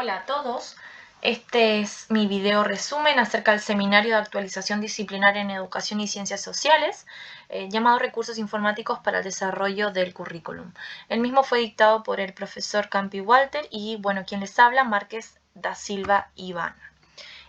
Hola a todos, este es mi video resumen acerca del seminario de actualización disciplinaria en educación y ciencias sociales, llamado Recursos Informáticos para el Desarrollo del Currículum. El mismo fue dictado por el profesor Campi Walter y, bueno, quien les habla, Márquez da Silva Iván.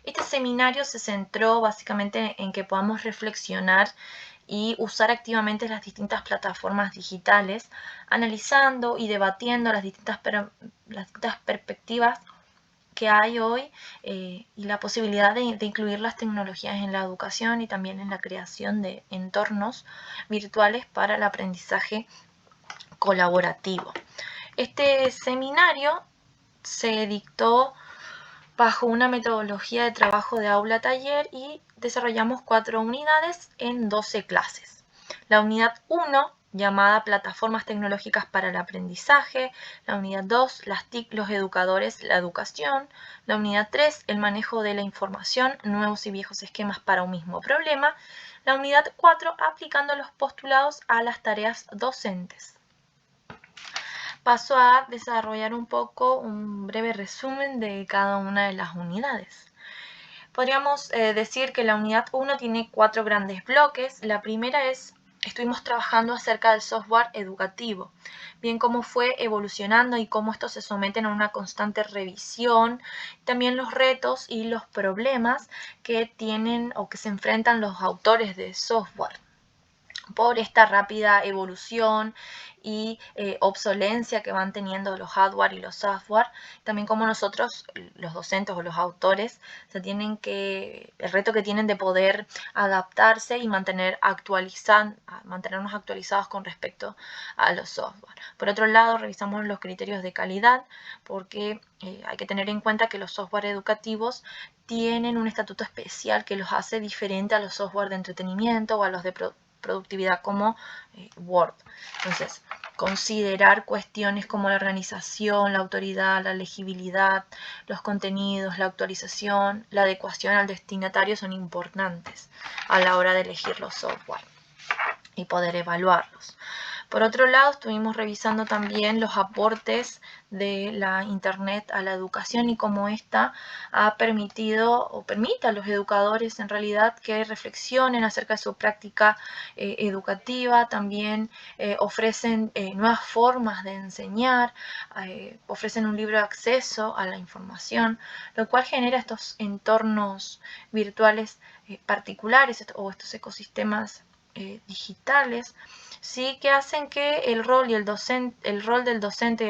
Este seminario se centró básicamente en que podamos reflexionar y usar activamente las distintas plataformas digitales, analizando y debatiendo las distintas perspectivas que hay hoy y la posibilidad de incluir las tecnologías en la educación y también en la creación de entornos virtuales para el aprendizaje colaborativo. Este seminario se dictó bajo una metodología de trabajo de aula-taller y desarrollamos 4 unidades en 12 clases. La unidad 1, llamada Plataformas Tecnológicas para el Aprendizaje; la unidad 2, las TIC, los educadores, la educación; la unidad 3, el manejo de la información, nuevos y viejos esquemas para un mismo problema; la unidad 4, aplicando los postulados a las tareas docentes. Paso a desarrollar un poco un breve resumen de cada una de las unidades. Podríamos decir que la unidad 1 tiene 4 grandes bloques. La primera estuvimos trabajando acerca del software educativo, bien cómo fue evolucionando y cómo estos se someten a una constante revisión, también los retos y los problemas que tienen o que se enfrentan los autores de software por esta rápida evolución y obsolencia que van teniendo los hardware y los software, también como nosotros, los docentes o los autores, el reto que tienen de poder adaptarse y mantenernos actualizados con respecto a los software. Por otro lado, revisamos los criterios de calidad, porque hay que tener en cuenta que los software educativos tienen un estatuto especial que los hace diferente a los software de entretenimiento o a los de productividad como Word. Entonces, considerar cuestiones como la organización, la autoridad, la legibilidad, los contenidos, la actualización, la adecuación al destinatario son importantes a la hora de elegir los software y poder evaluarlos. Por otro lado, estuvimos revisando también los aportes de la Internet a la educación y cómo ésta ha permitido o permite a los educadores en realidad que reflexionen acerca de su práctica educativa. También ofrecen nuevas formas de enseñar, ofrecen un libre acceso a la información, lo cual genera estos entornos virtuales particulares o estos ecosistemas digitales, sí, que hacen que el rol del docente y el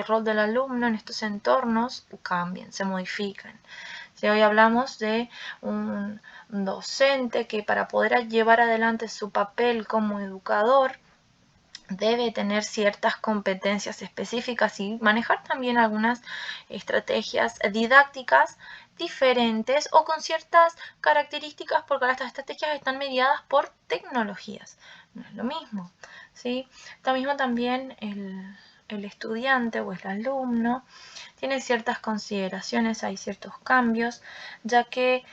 rol del alumno en estos entornos cambien, se modifiquen. Si hoy hablamos de un docente que para poder llevar adelante su papel como educador debe tener ciertas competencias específicas y manejar también algunas estrategias didácticas diferentes o con ciertas características, porque estas estrategias están mediadas por tecnologías. No es lo mismo, ¿sí? Lo mismo también el estudiante o el alumno tiene ciertas consideraciones, hay ciertos cambios, ya que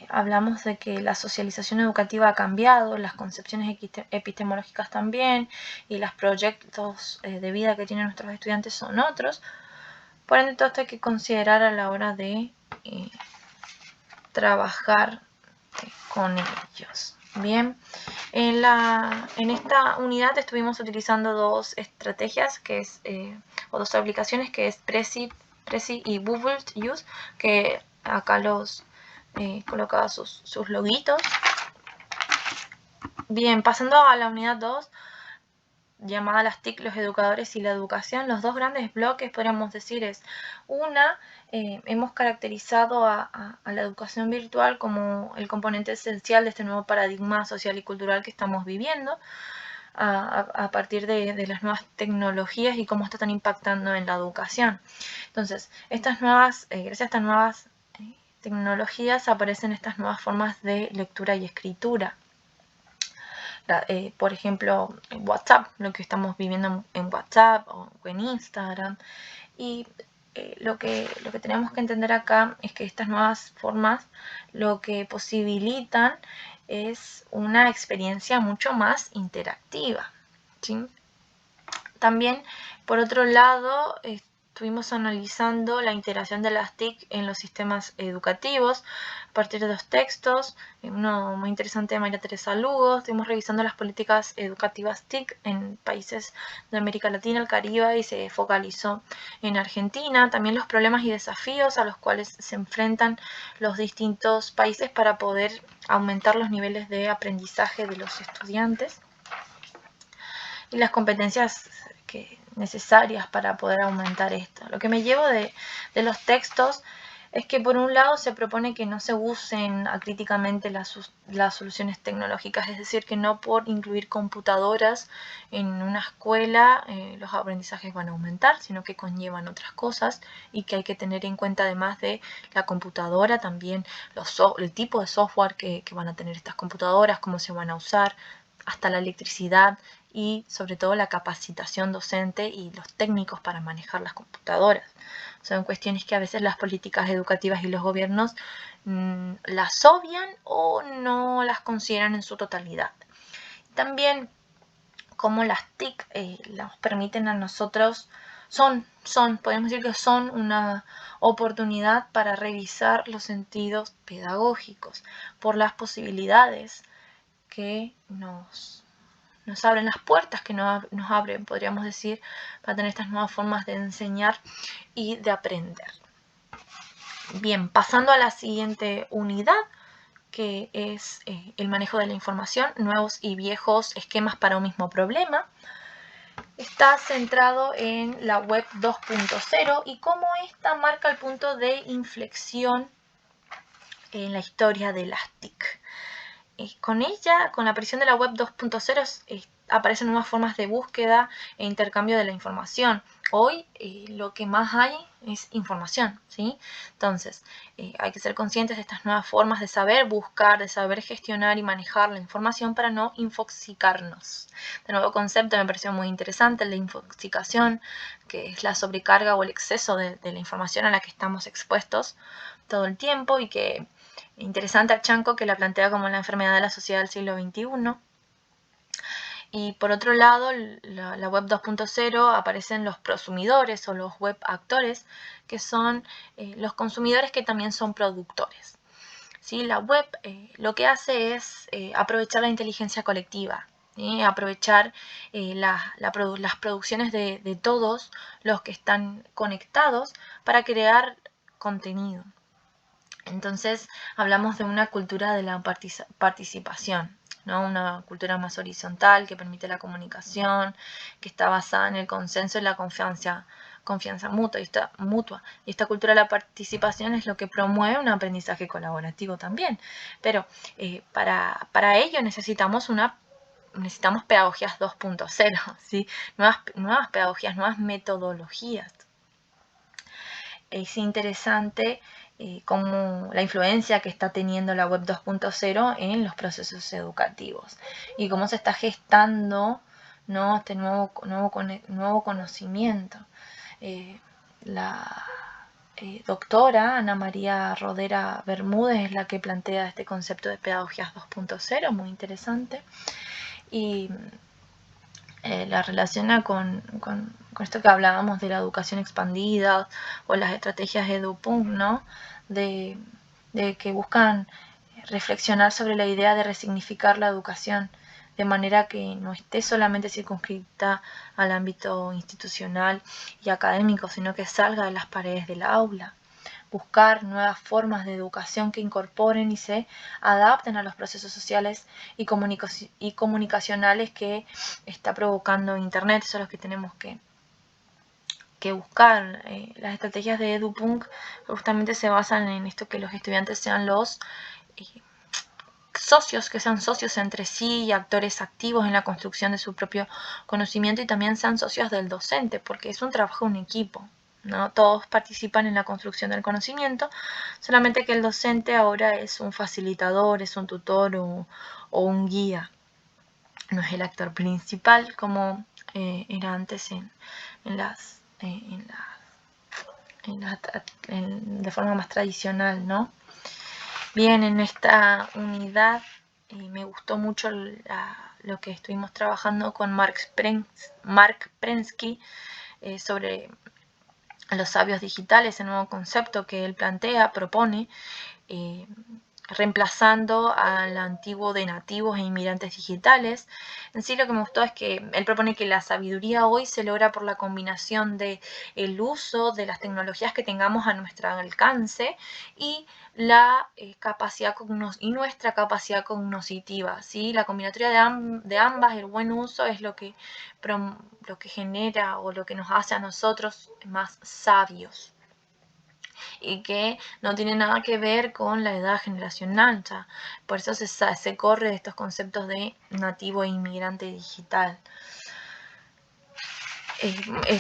hablamos de que la socialización educativa ha cambiado, las concepciones epistemológicas también, y los proyectos de vida que tienen nuestros estudiantes son otros. Por ende, todo esto hay que considerar a la hora de trabajar con ellos. Bien, en esta unidad estuvimos utilizando dos estrategias o dos aplicaciones, que es Prezi y Google Use, que acá los colocaba sus loguitos. Bien, pasando a la unidad 2, llamada las TIC, los educadores y la educación, los dos grandes bloques, podríamos decir, es una, hemos caracterizado a la educación virtual como el componente esencial de este nuevo paradigma social y cultural que estamos viviendo, a partir de las nuevas tecnologías y cómo están impactando en la educación. Entonces, gracias a estas nuevas tecnologías aparecen estas nuevas formas de lectura y escritura. Por ejemplo, en WhatsApp, lo que estamos viviendo en WhatsApp o en Instagram. Y lo que tenemos que entender acá es que estas nuevas formas lo que posibilitan es una experiencia mucho más interactiva, ¿sí? También, por otro lado, estuvimos analizando la integración de las TIC en los sistemas educativos a partir de los textos. Uno muy interesante de María Teresa Lugo. Estuvimos revisando las políticas educativas TIC en países de América Latina, el Caribe, y se focalizó en Argentina. También los problemas y desafíos a los cuales se enfrentan los distintos países para poder aumentar los niveles de aprendizaje de los estudiantes y las competencias necesarias para poder aumentar esto. Lo que me llevo de los textos es que por un lado se propone que no se usen acríticamente las soluciones tecnológicas, es decir, que no por incluir computadoras en una escuela los aprendizajes van a aumentar, sino que conllevan otras cosas y que hay que tener en cuenta, además de la computadora, también el tipo de software que van a tener estas computadoras, cómo se van a usar, hasta la electricidad y sobre todo la capacitación docente y los técnicos para manejar las computadoras. Son cuestiones que a veces las políticas educativas y los gobiernos las obvian o no las consideran en su totalidad. También como las TIC nos permiten a nosotros, podemos decir que son una oportunidad para revisar los sentidos pedagógicos por las posibilidades que nos abren las puertas, que nos abren, podríamos decir, para tener estas nuevas formas de enseñar y de aprender. Bien, pasando a la siguiente unidad, que es el manejo de la información, nuevos y viejos esquemas para un mismo problema. Está centrado en la web 2.0 y cómo esta marca el punto de inflexión en la historia de las TIC. Con ella, con la aparición de la web 2.0, aparecen nuevas formas de búsqueda e intercambio de la información. Hoy lo que más hay es información, ¿sí? Entonces, hay que ser conscientes de estas nuevas formas de saber buscar, de saber gestionar y manejar la información para no infoxicarnos. Este nuevo concepto me pareció muy interesante, la infoxicación, que es la sobrecarga o el exceso de la información a la que estamos expuestos todo el tiempo, y que interesante Archanco, que la plantea como la enfermedad de la sociedad del siglo XXI. Y por otro lado, la web 2.0 aparecen los prosumidores o los web actores, que son los consumidores que también son productores. ¿Sí? La web lo que hace es aprovechar la inteligencia colectiva, aprovechar las producciones de todos los que están conectados para crear contenido. Entonces hablamos de una cultura de la participación, ¿no? Una cultura más horizontal que permite la comunicación, que está basada en el consenso y la confianza mutua. Y esta cultura de la participación es lo que promueve un aprendizaje colaborativo también. Pero para ello necesitamos pedagogías 2.0, ¿sí? Nuevas pedagogías, nuevas metodologías. Es interesante como la influencia que está teniendo la web 2.0 en los procesos educativos y cómo se está gestando, ¿no? Este nuevo conocimiento. La doctora Ana María Rodera Bermúdez es la que plantea este concepto de pedagogías 2.0, muy interesante, y la relaciona con esto que hablábamos de la educación expandida o las estrategias EduPunk, ¿no? De que buscan reflexionar sobre la idea de resignificar la educación de manera que no esté solamente circunscrita al ámbito institucional y académico, sino que salga de las paredes del aula. Buscar nuevas formas de educación que incorporen y se adapten a los procesos sociales y comunicacionales que está provocando Internet. Eso es lo que tenemos que buscar. Las estrategias de EduPunk justamente se basan en esto, que los estudiantes sean los socios, que sean socios entre sí y actores activos en la construcción de su propio conocimiento, y también sean socios del docente, porque es un trabajo en equipo, ¿no? Todos participan en la construcción del conocimiento, solamente que el docente ahora es un facilitador, es un tutor o un guía, no es el actor principal como era antes de forma más tradicional, ¿no? Bien, en esta unidad me gustó mucho lo que estuvimos trabajando con Mark Prensky sobre los sabios digitales, el nuevo concepto que él plantea, propone, reemplazando al antiguo de nativos e inmigrantes digitales. En sí lo que me gustó es que él propone que la sabiduría hoy se logra por la combinación de el uso de las tecnologías que tengamos a nuestro alcance y la capacidad y nuestra capacidad cognitiva, ¿sí? La combinatoria de ambas, el buen uso, es lo que genera o lo que nos hace a nosotros más sabios, y que no tiene nada que ver con la edad generacional. Ya. Por eso se corre de estos conceptos de nativo e inmigrante digital.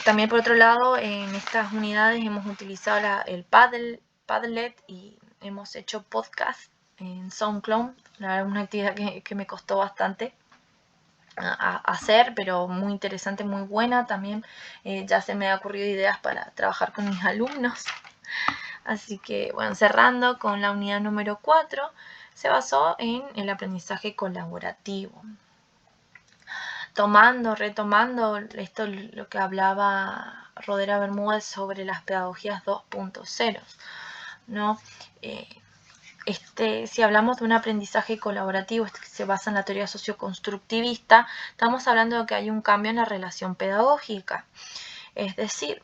También por otro lado, en estas unidades hemos utilizado el Padlet y hemos hecho podcast en SoundCloud. Una actividad que me costó bastante hacer, pero muy interesante, muy buena. También ya se me han ocurrido ideas para trabajar con mis alumnos. Así que, bueno, cerrando con la unidad número 4, se basó en el aprendizaje colaborativo. Retomando esto, lo que hablaba Rodera Bermúdez sobre las pedagogías 2.0, ¿no? Si hablamos de un aprendizaje colaborativo que se basa en la teoría socioconstructivista, estamos hablando de que hay un cambio en la relación pedagógica. Es decir,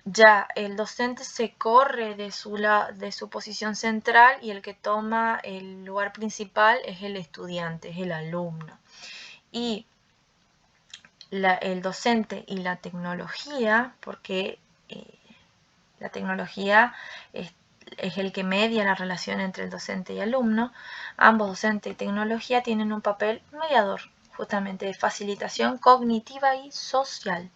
ya el docente se corre de su posición central y el que toma el lugar principal es el estudiante, es el alumno. Y el docente y la tecnología, porque la tecnología es el que media la relación entre el docente y alumno, ambos, docente y tecnología, tienen un papel mediador, justamente de facilitación cognitiva y social.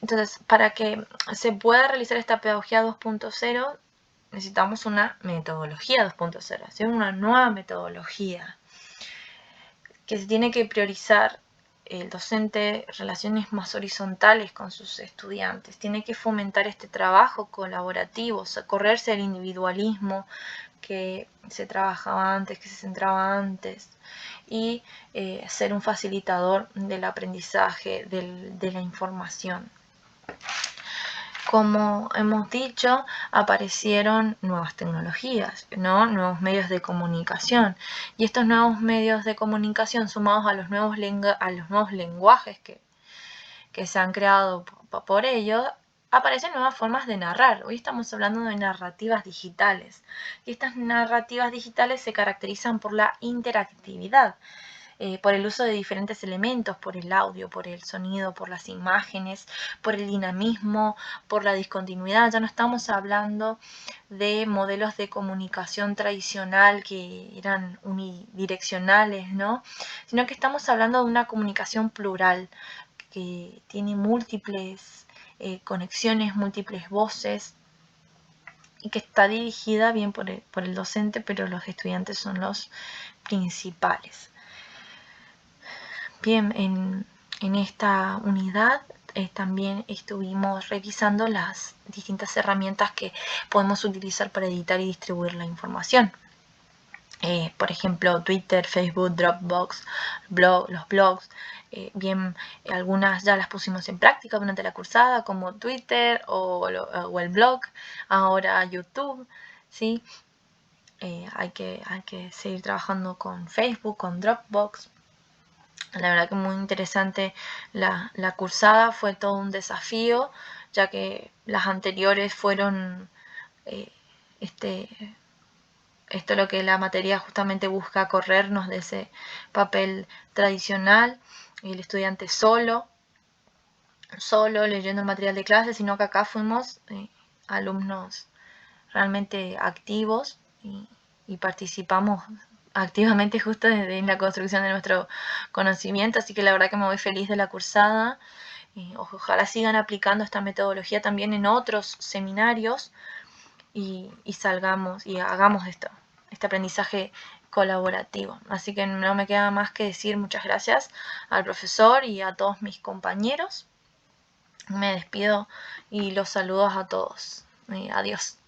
Entonces, para que se pueda realizar esta pedagogía 2.0, necesitamos una metodología 2.0, ¿sí? Una nueva metodología que se tiene que priorizar el docente relaciones más horizontales con sus estudiantes. Tiene que fomentar este trabajo colaborativo, correrse del individualismo que se trabajaba antes, que se centraba antes, y ser un facilitador del aprendizaje, de la información. Como hemos dicho, aparecieron nuevas tecnologías, ¿no? Nuevos medios de comunicación. Y estos nuevos medios de comunicación, sumados a los nuevos lenguajes que se han creado por ellos, aparecen nuevas formas de narrar. Hoy estamos hablando de narrativas digitales. Y estas narrativas digitales se caracterizan por la interactividad, por el uso de diferentes elementos, por el audio, por el sonido, por las imágenes, por el dinamismo, por la discontinuidad. Ya no estamos hablando de modelos de comunicación tradicional que eran unidireccionales, ¿no? Sino que estamos hablando de una comunicación plural que tiene múltiples conexiones, múltiples voces, y que está dirigida bien por el docente, pero los estudiantes son los principales. Bien, en esta unidad también estuvimos revisando las distintas herramientas que podemos utilizar para editar y distribuir la información. Por ejemplo, Twitter, Facebook, Dropbox, los blogs. Bien, algunas ya las pusimos en práctica durante la cursada, como Twitter o el blog, ahora YouTube, ¿sí? Hay que seguir trabajando con Facebook, con Dropbox. La verdad que muy interesante la cursada, fue todo un desafío, ya que las anteriores fueron, esto lo que la materia justamente busca, corrernos de ese papel tradicional, el estudiante solo leyendo el material de clase, sino que acá fuimos alumnos realmente activos y participamos activamente justo en la construcción de nuestro conocimiento, así que la verdad que me voy feliz de la cursada. Ojalá sigan aplicando esta metodología también en otros seminarios y salgamos y hagamos este aprendizaje colaborativo. Así que no me queda más que decir muchas gracias al profesor y a todos mis compañeros. Me despido y los saludos a todos. Adiós.